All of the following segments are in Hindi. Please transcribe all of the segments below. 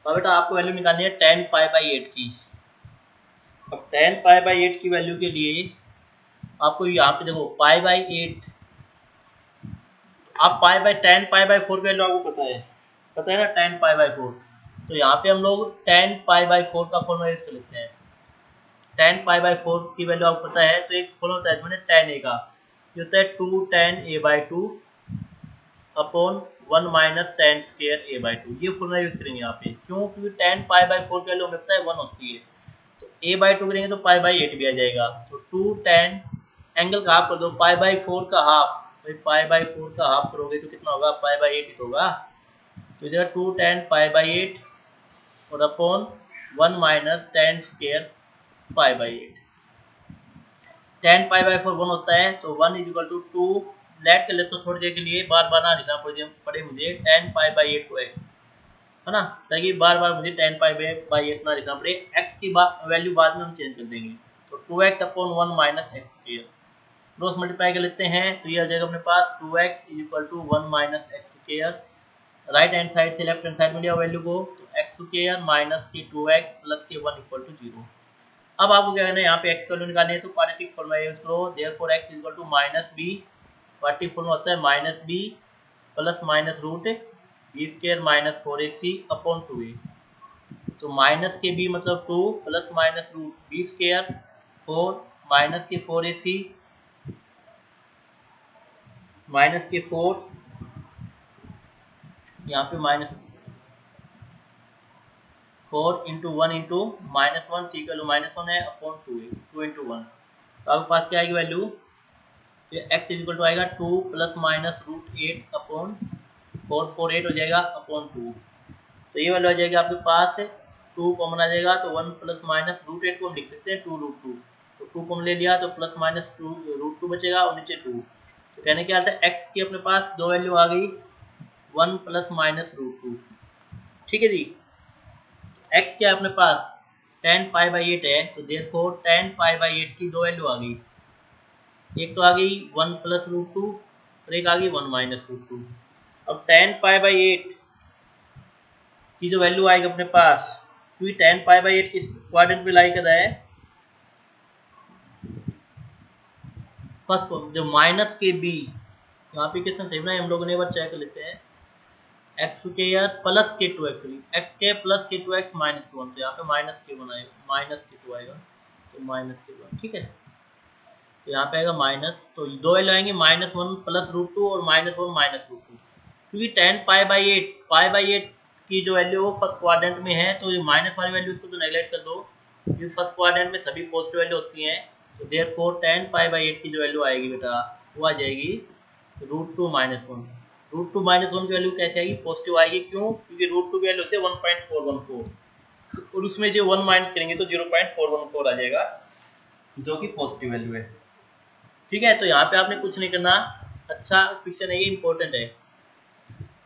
अब बेटा आपको वैल्यू निकालनी है tan π/8 की। अब tan π/8 की वैल्यू के लिए आपको यहाँ पे देखो π/8, आप tan π/4 की वैल्यू आपको पता है ना tan π/4। तो यहाँ पे हम लोग tan π/4 का फॉर्मूला यूज कर लेते हैं। tan π/4 की वैल्यू आपको पता है, तो एक फॉर्मूला होता है इसमें tan a का, ये होता है 2 tan a/2 upon 1 minus tan square a/2। ये फॉर्मूला यूज करेंगे यहाँ पे, क्यों? क्योंकि tan π/4 की वैल्यू हमें पता है 1 होती है, तो a/2 करेंगे तो π/8 भी आ जाएगा। तो 2 tan एंगल का हाफ कर दो, π/4 का हाफ, भाई π/4 का हाफ करोगे तो कितना होगा? π/8 ही होगा। तो इधर 2 tan π/8 और upon 1 minus tan square π/8। tan π/4 1 होता है, तो 1 इज इक्वल टू 2, लेट कर ले तो थोड़ी देर के लिए बार बार ना लिखना पड़े मुझे tan π/8 को x, है ना, ताकि बार बार मुझे tan π/8 ना लिखना पड़े। x की वैल्यू बाद में हम चेंज कर देंगे। तो 2x upon 1 minus x square, cross multiply कर लेते हैं तो ये आ जाएगा अपने पास 2x is equal to 1 minus x square. Right hand side से लेफ्ट हैंड साइड में लिया वैल्यू को, तो एक्स स्क्वायर माइनस के 2x प्लस के 1 इक्वल टू 0। अब आपको क्या करना है, यहाँ पे x की वैल्यू निकालनी है, तो क्वाड्रेटिक फॉर्मूला यूज करो। Therefore x equal to minus B, quadratic formula होता है minus B plus minus root B square minus 4ac upon 2a। तो माइनस के b मतलब 2 plus minus root B square 4 minus के 4ac माइनस के 4, यहाँ पे minus 4 into 1 into minus 1 C का माइनस 1 है अपॉन 2a, 2 इंटू 1। तो आपके पास क्या आएगी वैल्यू? तो x इज इक्वल टू आएगा 2 प्लस माइनस रूट 8 अपॉन 448 हो जाएगा अपॉन 2। तो ये वैल्यू आ जाएगी आपके पास, 2 कॉमन आ जाएगा, तो 1 प्लस माइनस रूट 8 को हम लिख सकते हैं 2 रूट 2। तो 2 कॉमन ले लिया तो प्लस माइनस 2 रूट 2 बचेगा और नीचे 2। तो कहने क्या आता है, x की अपने पास दो वैल्यू आ गई, 1 प्लस माइनस रूट 2। ठीक है जी। x क्या है अपने पास? tan π/8 है, तो देयरफॉर tan π/8 की दो वैल्यू आ गई, एक तो आ गई 1 प्लस रूट 2 और एक आ गई 1 माइनस रूट 2। अब tan π/8 की जो वैल्यू आएगी अपने पास, क्योंकि tan π/8 किस क्वाड्रेंट में लाई कर रहा है? फर्स्ट जो माइनस के b, यहाँ पे क्वेश्चन सही ना, हम लोगों ने एक बार चेक कर लेते हैं। एक्स स्क्वायर प्लस के 2x, एक्स के प्लस के 2x माइनस के 1, तो यहाँ पे माइनस के 1 आएगा, माइनस के 2 आएगा, तो माइनस के 1। ठीक है, तो यहाँ पे आएगा माइनस, तो दो वैल्यू आएंगे माइनस 1 प्लस रूट 2 और माइनस 1 माइनस रूट 2। क्योंकि tan π/8 की जो वैल्यू वो फर्स्ट क्वाड्रेंट में है, तो ये माइनस वाली वैल्यू इसको तो नेगलेक्ट कर दो, क्योंकि फर्स्ट क्वाड्रेंट में सभी पॉजिटिव वैल्यू होती हैं। तो देयरफॉर tan π/8 की जो वैल्यू आएगी बेटा, वो आ जाएगी √2 माइनस 1। √2 माइनस 1 की वैल्यू कैसे आएगी? पॉजिटिव आएगी, क्यों? क्योंकि √2 की वैल्यू से 1.414 और उसमें जो 1 माइनस करेंगे तो 0.414 आ जाएगा, जो कि पॉजिटिव वैल्यू है। ठीक है, तो यहाँ पे आपने कुछ नहीं करना। अच्छा क्वेश्चन है ये, इंपॉर्टेंट है।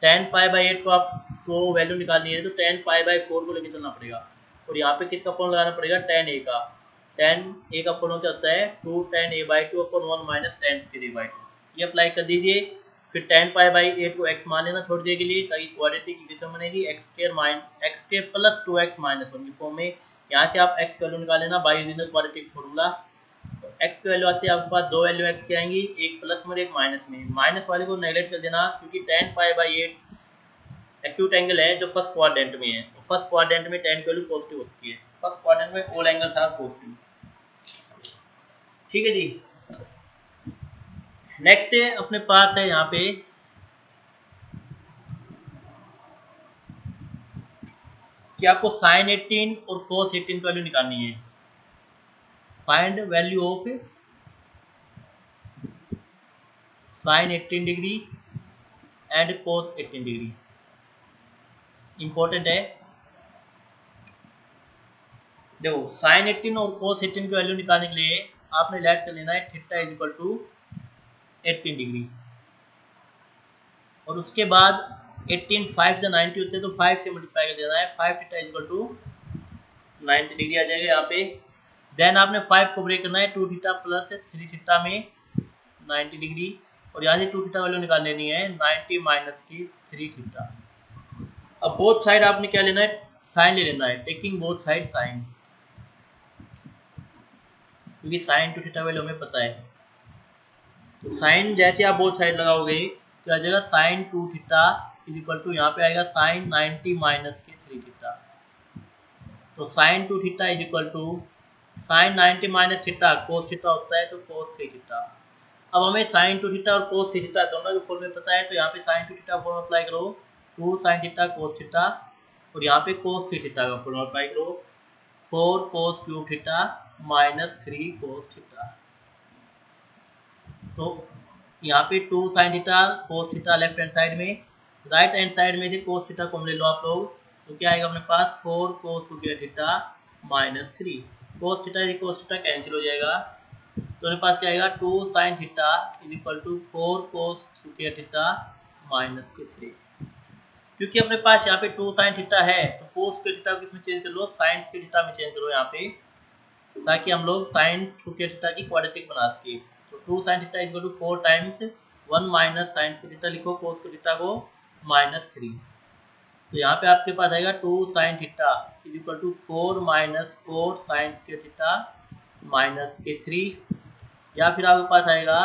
tan π/8 को आपको वैल्यू निकालनी है, तो tan π/4 को लेकर चलना पड़ेगा, और यहाँ पे किसका फॉर्मूला लगाना पड़ेगा? tan a का। tan a का फॉर्मूला क्या होता है? 2 tan a/2 upon 1 minus tan square a/2। ये अप्लाई कर दीजिए, फिर tan π/8 को x मान लेना थोड़ी देर के लिए, ताकि क्वाड्रेटिक इक्वेशन बनेगी x के प्लस 2x माइनस 1 की फॉर्म में। यहाँ से आप x की वैल्यू निकाल लेना by using the quadratic formula. x की वैल्यू आती है आपके पास, दो वैल्यू x की आएंगी, एक प्लस में और एक माइनस में। माइनस वाले को नेगलेक्ट कर देना, क्योंकि tan π/8 एक्यूट एंगल है जो फर्स्ट क्वाड्रेंट में है। फर्स्ट क्वाड्रेंट में tan की वैल्यू पॉजिटिव होती है, फर्स्ट क्वाड्रेंट में ऑल एंगल्स आर पॉजिटिव। ठीक है जी। नेक्स्ट अपने पास है यहाँ पे कि आपको sin 18 और cos 18 की वैल्यू निकालनी है। Find value of sin 18 degree and cos 18 degree, important है। देखो sin 18 और cos 18 की वैल्यू निकालने के लिए आपने लेट कर लेना है theta is equal to 18 degree, और उसके बाद 18 5 से 90 होते हैं, तो 5 से मल्टीप्लाई कर देना है। 5 theta is equal to 90 degree आ जाएगा यहाँ पे। देन आपने 5 को ब्रेक करना है, 2 थीटा प्लस 3 थीटा में 90 डिग्री, और यहाँ से 2 थीटा वैल्यू निकाल लेनी है, 90 माइनस की 3 थीटा। अब बोथ साइड आपने क्या लेना है? साइन ले लेना है, टेकिंग बोथ साइड साइन, क्योंकि साइन टू थीटा वैल्यू हमें पता है। तो साइन जैसे आप बोथ साइड लगाओगे तो आ जाएगा sine two theta is equal to, यहाँ पे आएगा साइन 90 माइनस के 3 थीटा। तो sine two theta is equal to sine 90 minus theta cos theta होता है, तो कोस 3 थीटा। अब हमें साइन टू थीटा और कोस 3 थीटा दोनों के फॉर्मूले पता है, तो यहाँ पे sign two theta formula apply करो 2 साइन थीटा कोस थीटा, और यहाँ पे कोस 3 थीटा का फॉर्मूला अप्लाई करो 4 cos cube theta minus 3 cos theta. तो यहाँ पे 2 sine theta cos theta left hand side में, राइट हैंड साइड में से कोस थीटा को ले लो आप लोग, तो क्या आएगा अपने पास 4 cos square theta minus 3 cos theta cancel हो जाएगा। तो मेरे पास क्या आएगा 2 sine theta is equal to 4 cos square theta minus के 3। क्योंकि अपने पास यहाँ पे 2 साइन थीटा है तो कोस स्क्वायर थीटा को किसमें चेंज कर लो, साइन स्क्वायर थीटा में चेंज करो यहाँ पे, ताकि हम लोग साइन स्क्वायर थीटा की क्वाड्रेटिक बना सके। तो 2 sine theta is equal to 4 times 1 minus sine square theta, लिखो कोस स्क्वायर थीटा को माइनस 3। तो यहाँ पे आपके पास आएगा 2 sine theta is equal to 4 minus 4 sine square theta minus के 3, या फिर आपके पास आएगा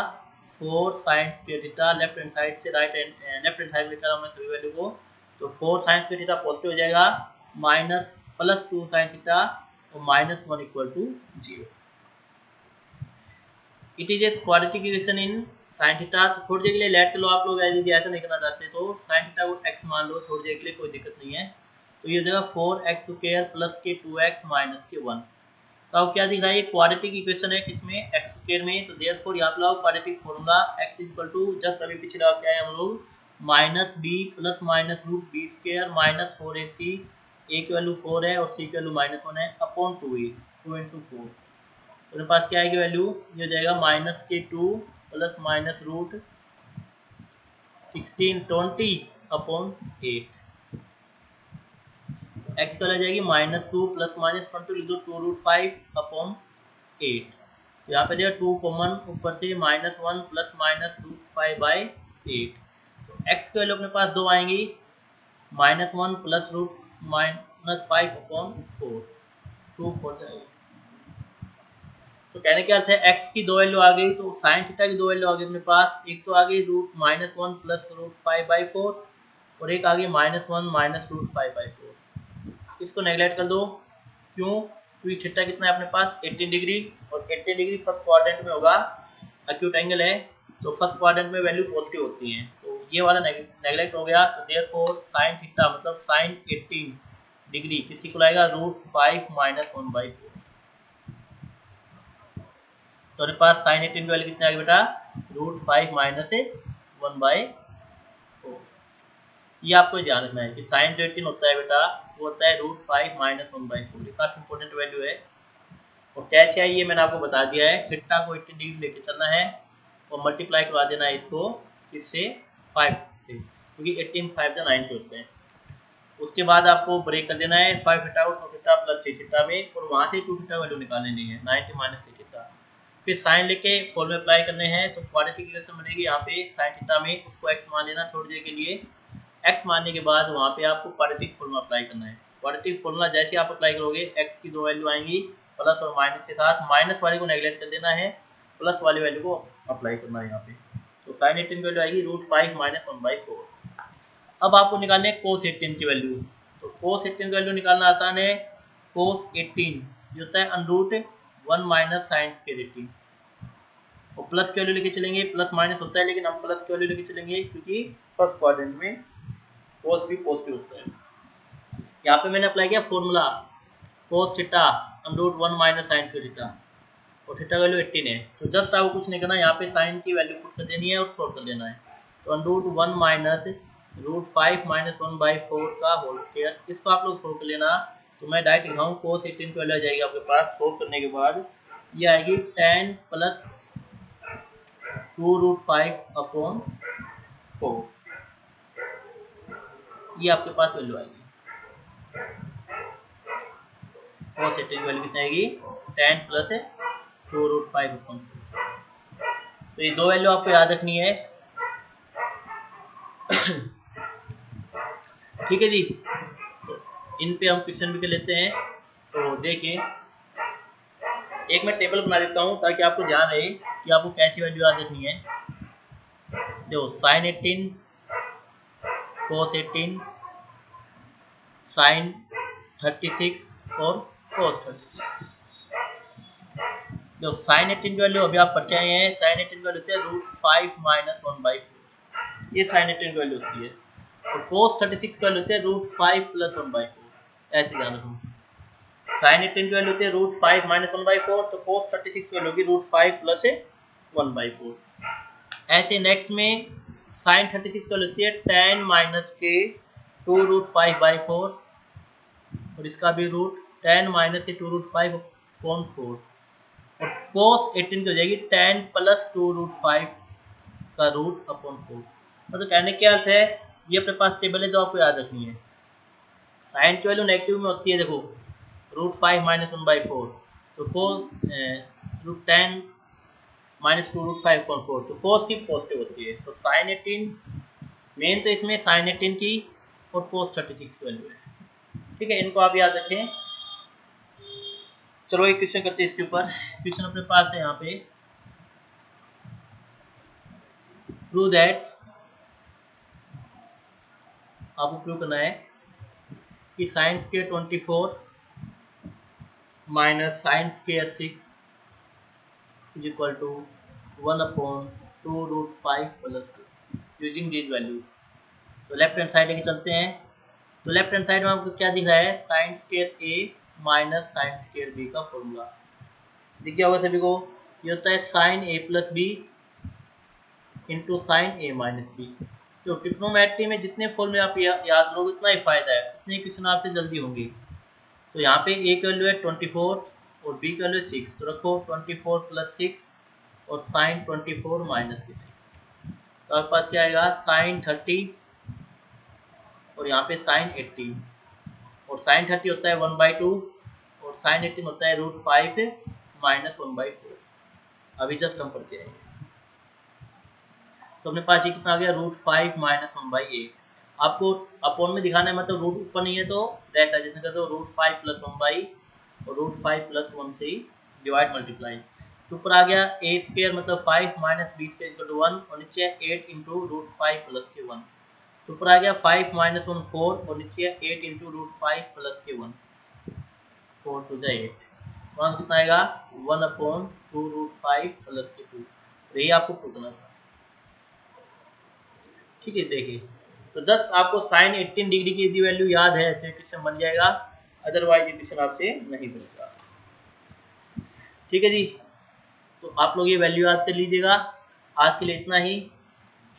4 sine square theta, left hand side से लेफ्ट हैंड साइड लेकर मैं सभी वैल्यू को, तो 4 साइन स्क्वायर थीटा पॉजिटिव हो जाएगा माइनस प्लस 2 साइन थीटा और minus 1 equal to 0। It is a quadratic equation in sine theta. तो थोड़ी देर के लिए लेट कर लो आप लोग, यदि ऐसा नहीं करना चाहते तो साइन थीटा को x मान लो थोड़ी देर के लिए, कोई दिक्कत नहीं है। तो ये हो जाएगा 4x स्क्वायर प्लस के 2x माइनस के 1। तो अब क्या दिख रहा है, ये क्वाड्रेटिक इक्वेशन है किसमें, x स्क्वायर में। तो देयरफॉर यहाँ पे लगाओ quadratic formula x equal to, just अभी पिछला क्या है हम लोग, minus B plus minus root B square minus 4ac, a की वैल्यू 4 है और c की वैल्यू -1 है, अपॉन 2a, 2 इंटू 4। तो मेरे पास क्या आएगी वैल्यू, ये हो जाएगा माइनस के 2 plus minus root 1620 upon 8। X का आ जाएगी -2 प्लस -20, लिख दो 2 रूट 5 अपॉन 8। तो यहाँ पे देखा 2 कॉमन, ऊपर से -1 प्लस माइनस रूट 5 बाई 8। तो एक्स की वैल्यू अपने पास दो आएंगी, -1 प्लस रूट -5 अपॉन 4, 2 4 जाएगी। तो कहने का अर्थ है x की दो वैल्यू आ गई, तो साइन थीटा की दो वैल्यू आ गई अपने पास, एक तो आ गई रूट -1 प्लस रूट 5/4 और एक आ गई -1 माइनस रूट 5/4। इसको नेगलेक्ट कर दो, क्यों, क्योंकि थीटा कितना है अपने पास 18 डिग्री, और 18 डिग्री फर्स्ट क्वाड्रेंट में होगा, एक्यूट एंगल है, तो फर्स्ट क्वाड्रेंट में वैल्यू पॉजिटिव होती है, तो ये वाला नेगलेक्ट हो गया। तो देयरफॉर साइन थीटा मतलब साइन 18 डिग्री किसकी को आएगा, √5 - 1/4। तो हमारे पास साइन 18 की वैल्यू कितनी आ गई बेटा, √5 - 1/4। ये आपको ध्यान रखना है कि साइन जो 18 होता है बेटा वो होता है √5 - 1/4, ये काफी इंपॉर्टेंट वैल्यू है। और कैसे आई ये मैंने आपको बता दिया है, थीटा को 18 डिग्री लेके चलना है और मल्टीप्लाई करवा देना है इसको किससे, 5 से, क्योंकि 18 5 से 90 होते हैं। उसके बाद आपको ब्रेक कर देना है 5 हटाओ 2 थीटा प्लस 3 थीटा में, और वहां से 2 थीटा वैल्यू निकाल लेनी है 90 - 3 थीटा। फिर साइन लेके फॉर्मूले अप्लाई करने हैं, तो क्वाड्रेटिक इक्वेशन बनेगी यहाँ पे साइन थीटा में, उसको x मान लेना थोड़ी देर के लिए, x मानने के बाद वहाँ पे आपको क्वाड्रेटिक फॉर्मूला अप्लाई करना है। क्वाड्रेटिक फॉर्मूला जैसे आप अप्लाई करोगे x की दो वैल्यू आएंगी प्लस और माइनस के साथ, माइनस वाले को नेगलेक्ट कर देना है, प्लस वाली वैल्यू को अप्लाई करना है यहाँ पे। तो साइन 18 की वैल्यू आएगी √5 - 1/4। अब आपको निकालने है कोस 18 की वैल्यू। तो कोस 18 की वैल्यू निकालना आसान है, कोस 18 जो होता है √1 माइनस साइन स्क्वायर 18, और प्लस की वैल्यू लेके चलेंगे, प्लस माइनस होता है लेकिन हम प्लस की वैल्यू लेके चलेंगे क्योंकि फर्स्ट क्वाड्रेंट में कोस भी पॉजिटिव होता है। यहाँ पे मैंने अप्लाई किया formula cos theta √1 minus sine square theta, और थीटा वैल्यू 18 है, तो जस्ट आपको कुछ नहीं करना, यहाँ पे साइन की वैल्यू पुट कर देनी है और सॉल्व कर देना है। तो √1 माइनस √5 - 1/4 का होल स्क्वायर, इसको आप लोग सॉल्व कर लेना। तो मैं डायरेक्ट लिखाऊँ कोस 18 की वैल्यू आ जाएगी आपके पास, सॉल्व करने के बाद ये आएगी 10 प्लस 2√5 अपॉन 4, ये आपके पास वैल्यू आएगी। कोस 18 की वैल्यू कितनी आएगी, 10 प्लस 2√5 अपॉन 4। तो ये दो वैल्यू आपको याद रखनी है, ठीक है जी। तो इन पे हम क्वेश्चन भी कर लेते हैं। तो देखिए, एक मैं टेबल बना देता हूँ ताकि आपको ध्यान रहे कि आपको कैसी वैल्यू याद रखनी है। जो साइन 18, कोस 18, साइन 36 और कोस 36। जो साइन 18 की वैल्यू अभी आप पढ़ के आए हैं, साइन 18 की वैल्यू होती है √5 - 1/4। ये साइन 18 की वैल्यू होती है। और कोस 36 की वैल्यू होती है √5 + 1/4। ऐसे ध्यान रखो, साइन 18 की वैल्यू होती है √5 - 1/4, तो कोस 36 की वैल्यू होगी √5 + 1/4। ऐसे नेक्स्ट में साइन 36 की वैल्यू होती है tan - k 2√5/4, और इसका भी रूट tan - के 2√5/4। और cos 18 की हो जाएगी tan + 2√5 का √4। मतलब कहने क्या अर्थ है, ये अपने पास टेबल है जो आपको याद रखनी है। साइन की वैल्यू नेगेटिव में होती है, देखो √5 - 1/4, तो √10 - 2√5/4, तो cos की पॉजिटिव होती है। तो साइन 18 मेन तो इसमें साइन 18 की और cos 36 की वैल्यू है। ठीक है, इनको आप याद रखें। चलो एक क्वेश्चन करते हैं इसके ऊपर। क्वेश्चन अपने पास है यहाँ पे, प्रूव दैट, आपको प्रूव करना है कि sine square 24 minus sine square 6 is equal to 1/2√5 + 2 using this value. तो लेफ्ट हैंड साइड लेके चलते हैं। तो लेफ्ट हैंड साइड में आपको क्या दिख रहा है, sine square a minus sine square b का फॉर्मूला दिख गया होगा सभी को। ये होता है sine a + b into sine a - b। तो ट्रिग्नोमेट्री में जितने फॉर्मूले आप याद करोगे उतना ही फायदा है, उतने क्वेश्चन आपसे जल्दी होंगे। तो यहाँ पे a की वैल्यू है 24 और b की वैल्यू 6, तो रखो 24 + 6 और साइन 24 - 6। तो आपके पास क्या आएगा, साइन 30 और यहाँ पे साइन 18, और साइन 30 होता है 1/2 और साइन 18 होता है √5 - 1/4। अभी जस्ट हम पढ़ के आएंगे। तो अपने पास ये कितना आ गया, √5 - 1/8। आपको अपॉन में दिखाना है, मतलब रूट ऊपर नहीं है तो डैश है, जितने करते हो √5 + 1/, और √5 + 1 से डिवाइड मल्टीप्लाई। तो ऊपर आ गया a² मतलब 5 - b² = 1, और नीचे 8 × √5 + के 1। तो ऊपर आ गया 5 - 1 4, और नीचे 8 × √5 + के 1, 4 to the 8। तो आंसर कितना आएगा, 1/2√5 + के 2। तो यही आपको प्रूव करना था। ठीक है, देखिए तो जस्ट आपको साइन 18 डिग्री की यदि वैल्यू याद है तो क्वेश्चन बन जाएगा, अदरवाइज ये क्वेश्चन आपसे नहीं बनेगा। ठीक है जी, तो आप लोग ये वैल्यू याद कर लीजिएगा। आज के लिए इतना ही,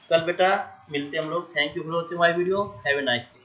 कल बेटा मिलते हैं हम लोग। Thank you for watching my video, have a nice day.